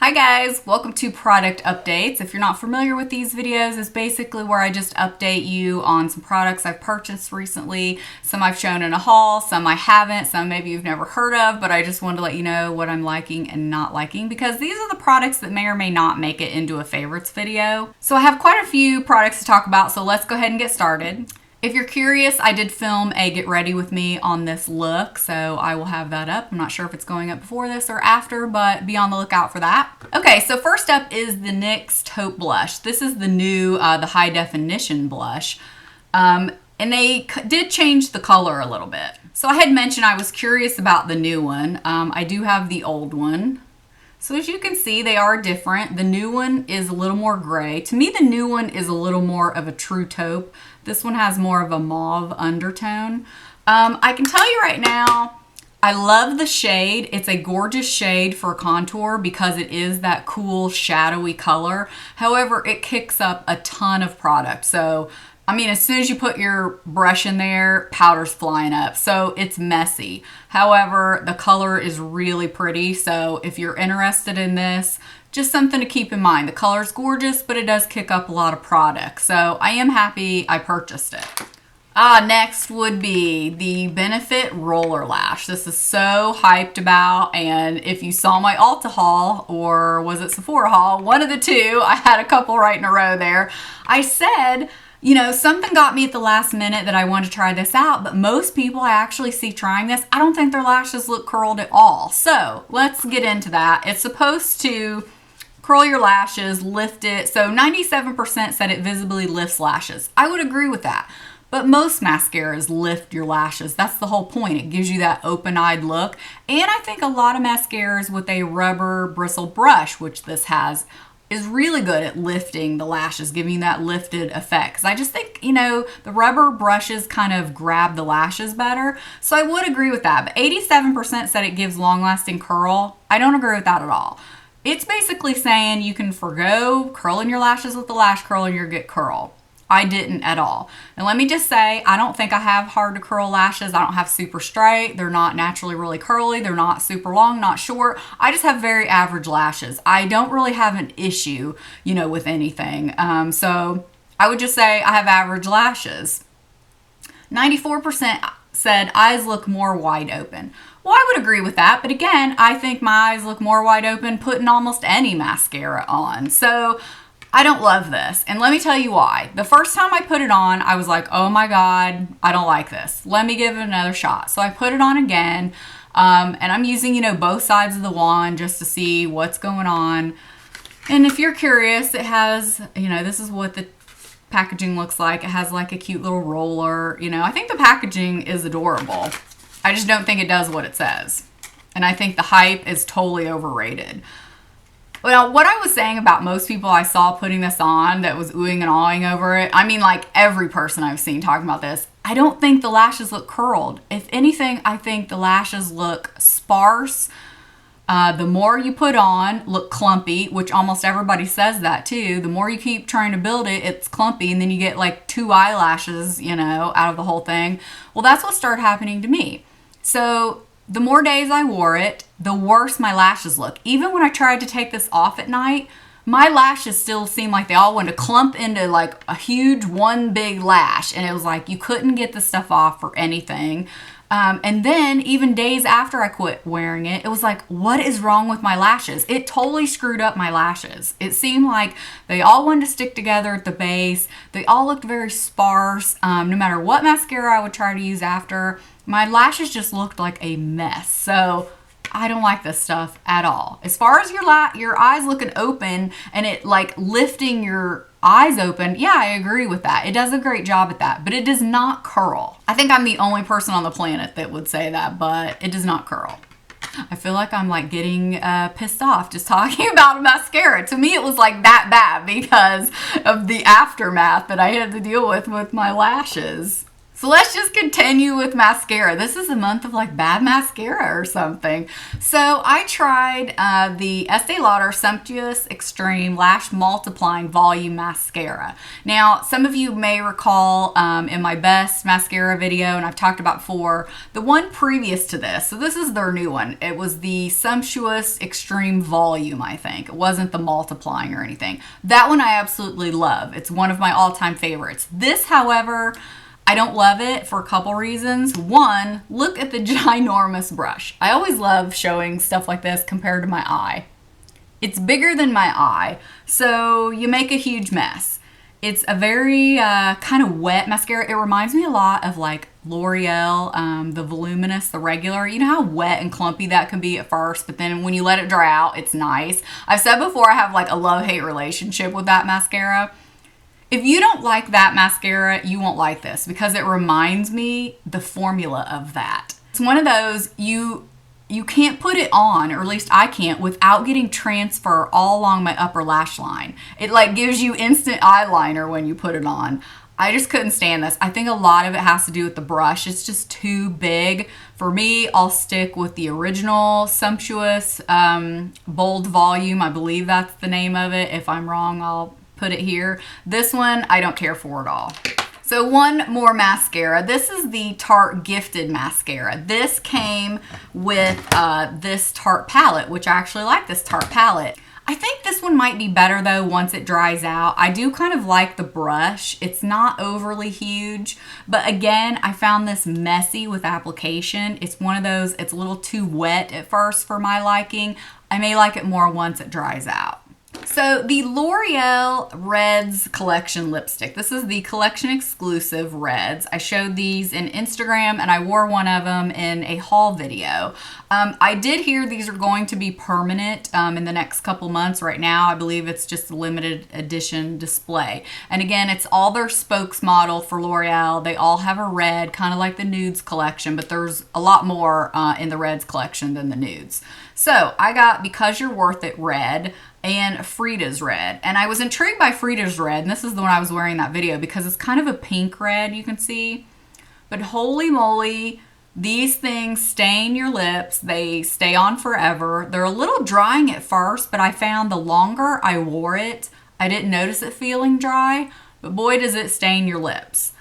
Hi guys, welcome to product updates. If you're not familiar with these videos, it's basically where I just update you on some products I've purchased recently. Some I've shown in a haul, some I haven't, some maybe you've never heard of, but I just wanted to let you know what I'm liking and not liking because these are the products that may or may not make it into a favorites video. So I have quite a few products to talk about, so let's go ahead and get started. If you're curious, I did film a get ready with me on this look, so I will have that up. I'm not sure if it's going up before this or after, but be on the lookout for that. Okay, so first up is the NYX Taupe Blush. This is the new, the high definition blush. And they did change the color a little bit. So I had mentioned I was curious about the new one. I do have the old one. So as you can see, they are different. The new one is a little more gray. To me, the new one is a little more of a true taupe. This one has more of a mauve undertone. I can tell you right now, I love the shade. It's a gorgeous shade for contour because it is that cool shadowy color. However, it kicks up a ton of product. So, I mean, as soon as you put your brush in there, powder's flying up. So it's messy. However, the color is really pretty. So if you're interested in this, just something to keep in mind. The color's gorgeous, but it does kick up a lot of product. So I am happy I purchased it. Next would be the Benefit Roller Lash. This is so hyped about, and if you saw my Ulta haul, or was it Sephora haul, one of the two, I had a couple right in a row there. I said, you know, something got me at the last minute that I wanted to try this out, but most people I actually see trying this, I don't think their lashes look curled at all. So let's get into that. It's supposed to curl your lashes, lift it. So 97% said it visibly lifts lashes. I would agree with that. But most mascaras lift your lashes. That's the whole point. It gives you that open-eyed look. And I think a lot of mascaras with a rubber bristle brush, which this has, is really good at lifting the lashes, giving you that lifted effect. Because I just think, you know, the rubber brushes kind of grab the lashes better. So I would agree with that. But 87% said it gives long-lasting curl. I don't agree with that at all. It's basically saying you can forgo curling your lashes with the lash curler and you get curl. I didn't at all. And let me just say, I don't think I have hard to curl lashes. I don't have super straight. They're not naturally really curly. They're not super long, not short. I just have very average lashes. I don't really have an issue, you know, with anything. So I would just say I have average lashes. 94% said eyes look more wide open. Well, I would agree with that. But again, I think my eyes look more wide open putting almost any mascara on. So I don't love this. And let me tell you why. The first time I put it on, I was like, oh my God, I don't like this. Let me give it another shot. So I put it on again. And I'm using, you know, both sides of the wand just to see what's going on. And if you're curious, it has, you know, this is what the packaging looks like. It has like a cute little roller. You know, I think the packaging is adorable. I just don't think it does what it says. And I think the hype is totally overrated. Well, what I was saying about most people I saw putting this on that was oohing and awing over it, I mean like every person I've seen talking about this, I don't think the lashes look curled. If anything, I think the lashes look sparse. The more you put on, look clumpy, which almost everybody says that too. The more you keep trying to build it, it's clumpy, and then you get like 2 eyelashes, you know, out of the whole thing. Well, that's what started happening to me. So the more days I wore it, the worse my lashes look. Even when I tried to take this off at night, my lashes still seemed like they all wanted to clump into like a huge one big lash. And it was like you couldn't get the stuff off for anything. And then even days after I quit wearing it, it was like, what is wrong with my lashes? It totally screwed up my lashes. It seemed like they all wanted to stick together at the base. They all looked very sparse. No matter what mascara I would try to use after, my lashes just looked like a mess. So I don't like this stuff at all. As far as your eyes looking open and it like lifting your eyes open, yeah, I agree with that. It does a great job at that, but it does not curl. I think I'm the only person on the planet that would say that, but it does not curl. I feel like I'm like getting pissed off just talking about a mascara. To me, it was like that bad because of the aftermath that I had to deal with my lashes. So let's just continue with mascara. This is a month of like bad mascara or something. So I tried the Estee Lauder Sumptuous Extreme Lash Multiplying Volume Mascara. Now, some of you may recall in my best mascara video, and I've talked about before, the one previous to this. So this is their new one. It was the Sumptuous Extreme Volume, I think. It wasn't the multiplying or anything. That one I absolutely love. It's one of my all-time favorites. This, however, I don't love it for a couple reasons. One, look at the ginormous brush. I always love showing stuff like this compared to my eye. It's bigger than my eye, so you make a huge mess. It's a very kind of wet mascara. It reminds me a lot of like L'Oreal, the Voluminous, the regular. You know how wet and clumpy that can be at first, but then when you let it dry out, it's nice. I've said before I have like a love-hate relationship with that mascara. If you don't like that mascara, you won't like this because it reminds me the formula of that. It's one of those you can't put it on, or at least I can't, without getting transfer all along my upper lash line. It like gives you instant eyeliner when you put it on. I just couldn't stand this. I think a lot of it has to do with the brush. It's just too big. For me, I'll stick with the original Sumptuous Bold Volume. I believe that's the name of it. If I'm wrong, I'll put it here. This one, I don't care for at all. So one more mascara. This is the Tarte Gifted Mascara. This came with this Tarte palette, which I actually like this Tarte palette. I think this one might be better though once it dries out. I do kind of like the brush. It's not overly huge, but again, I found this messy with application. It's one of those, it's a little too wet at first for my liking. I may like it more once it dries out. So the L'Oreal Reds Collection Lipstick. This is the collection exclusive Reds. I showed these in Instagram and I wore one of them in a haul video. I did hear these are going to be permanent in the next couple months. Right now, I believe it's just a limited edition display. And again, it's all their spokesmodel for L'Oreal. They all have a red, kind of like the Nudes collection, but there's a lot more in the Reds collection than the Nudes. So I got Because You're Worth It Red and Frida's Red. And I was intrigued by Frida's Red, and this is the one I was wearing in that video because it's kind of a pink red, you can see. But holy moly, these things stain your lips. They stay on forever. They're a little drying at first, but I found the longer I wore it, I didn't notice it feeling dry, but boy does it stain your lips.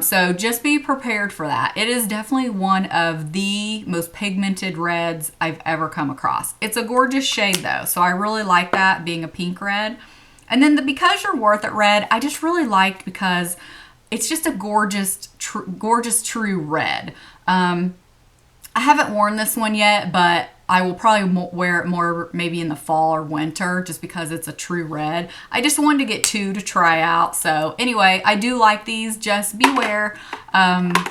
So just be prepared for that. It is definitely one of the most pigmented reds I've ever come across. It's a gorgeous shade though, so I really like that, being a pink red. And then the Because You're Worth It red, I just really liked because it's just a gorgeous true red. I haven't worn this one yet, but I will probably wear it more maybe in the fall or winter just because it's a true red. I just wanted to get two to try out. So anyway, I do like these. Just beware,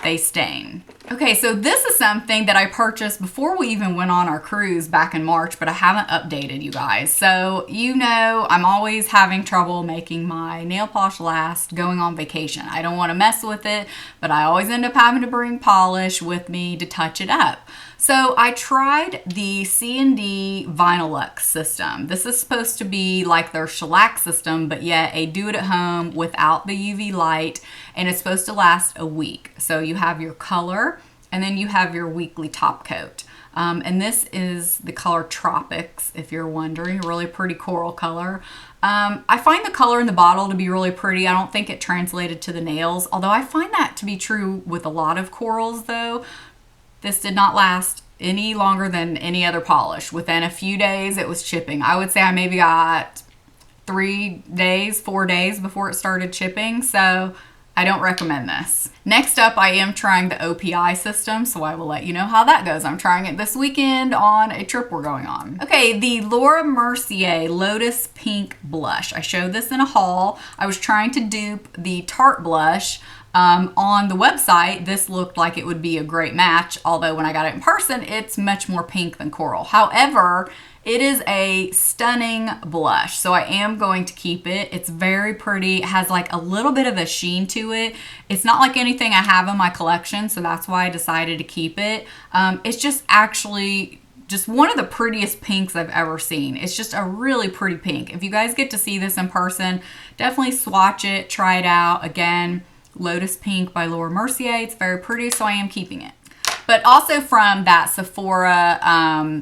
they stain. Okay, so this is something that I purchased before we even went on our cruise back in March, but I haven't updated you guys. So you know I'm always having trouble making my nail polish last going on vacation. I don't want to mess with it, but I always end up having to bring polish with me to touch it up. So I tried the C&D Vinylux system. This is supposed to be like their shellac system, but yet a do-it-at-home without the UV light, and it's supposed to last a week. So you have your color, and then you have your weekly top coat. And this is the color Tropics, if you're wondering, a really pretty coral color. I find the color in the bottle to be really pretty. I don't think it translated to the nails, although I find that to be true with a lot of corals though. This did not last any longer than any other polish. Within a few days, it was chipping. I would say I maybe got 4 days before it started chipping. So I don't recommend this. Next up, I am trying the OPI system, so I will let you know how that goes. I'm trying it this weekend on a trip we're going on. Okay, the Laura Mercier Lotus Pink Blush. I showed this in a haul. I was trying to dupe the Tarte blush. On the website, this looked like it would be a great match, although when I got it in person, it's much more pink than coral. However, it is a stunning blush, so I am going to keep it. It's very pretty. It has like a little bit of a sheen to it. It's not like anything I have in my collection, so that's why I decided to keep it. It's just actually just one of the prettiest pinks I've ever seen. It's just a really pretty pink. If you guys get to see this in person, definitely swatch it, try it out. Again, Lotus Pink by Laura Mercier. It's very pretty, so I am keeping it. But also from that Sephora,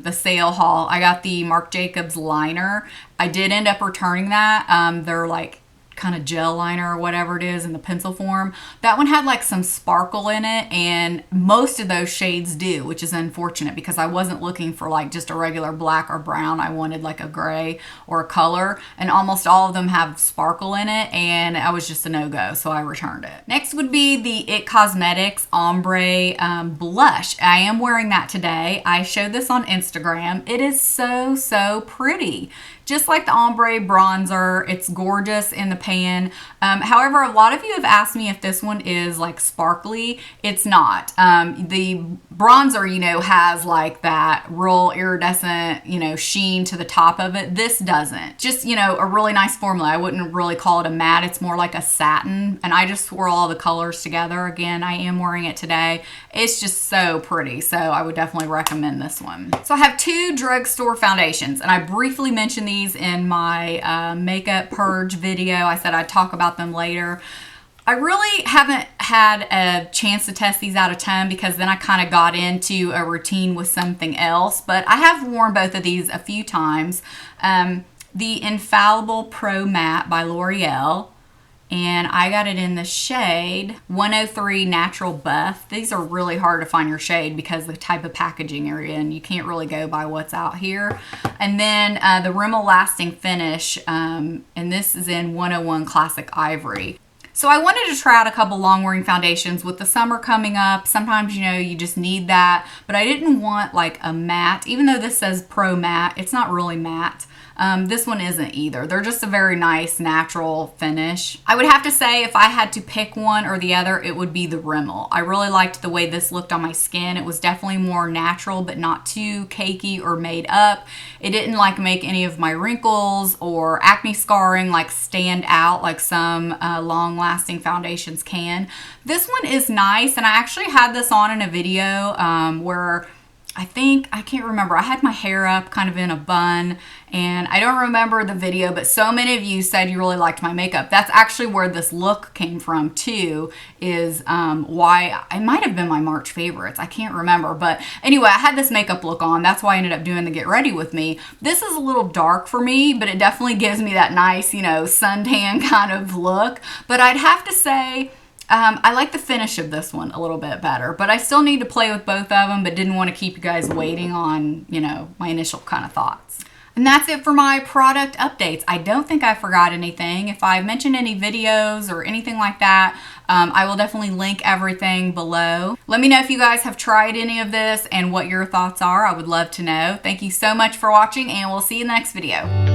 the sale haul, I got the Marc Jacobs liner. I did end up returning that. They're like kind of gel liner or whatever it is in the pencil form. That one had like some sparkle in it, and most of those shades do, which is unfortunate because I wasn't looking for like just a regular black or brown. I wanted like a gray or a color, and almost all of them have sparkle in it, and I was just a no-go, so I returned it. Next would be the It Cosmetics Ombre blush. I am wearing that today. I showed this on Instagram. It is so pretty. Just like the ombre bronzer, it's gorgeous in the pan. However, a lot of you have asked me if this one is like sparkly. It's not. The bronzer, you know, has like that real iridescent, you know, sheen to the top of it. This doesn't. Just, you know, a really nice formula. I wouldn't really call it a matte. It's more like a satin, and I just swirl all the colors together. Again, I am wearing it today. It's just so pretty, so I would definitely recommend this one. So I have two drugstore foundations, and I briefly mentioned these in my makeup purge video. I said I'd talk about them later. I really haven't had a chance to test these out a ton because then I kind of got into a routine with something else, but I have worn both of these a few times. The Infallible Pro Matte by L'Oreal, and I got it in the shade 103 Natural Buff. These are really hard to find your shade because of the type of packaging you're in. You can't really go by what's out here. And then the Rimmel Lasting Finish, and this is in 101 Classic Ivory. So I wanted to try out a couple long wearing foundations with the summer coming up. Sometimes, you know, you just need that, but I didn't want like a matte. Even though this says Pro Matte, it's not really matte. This one isn't either. They're just a very nice natural finish. I would have to say if I had to pick one or the other, it would be the Rimmel. I really liked the way this looked on my skin. It was definitely more natural, but not too cakey or made up. It didn't like make any of my wrinkles or acne scarring like stand out like some long-lasting foundations can. This one is nice, and I actually had this on in a video where I can't remember. I had my hair up kind of in a bun, and I don't remember the video, but so many of you said you really liked my makeup. That's actually where this look came from too, is why it might have been my March favorites. I can't remember, but anyway, I had this makeup look on. That's why I ended up doing the Get Ready With Me. This is a little dark for me, but it definitely gives me that nice, you know, suntan kind of look. But I'd have to say, I like the finish of this one a little bit better, but I still need to play with both of them, but didn't want to keep you guys waiting on, you know, my initial kind of thoughts. And that's it for my product updates. I don't think I forgot anything. If I mentioned any videos or anything like that, I will definitely link everything below. Let me know if you guys have tried any of this and what your thoughts are. I would love to know. Thank you so much for watching, and we'll see you in the next video.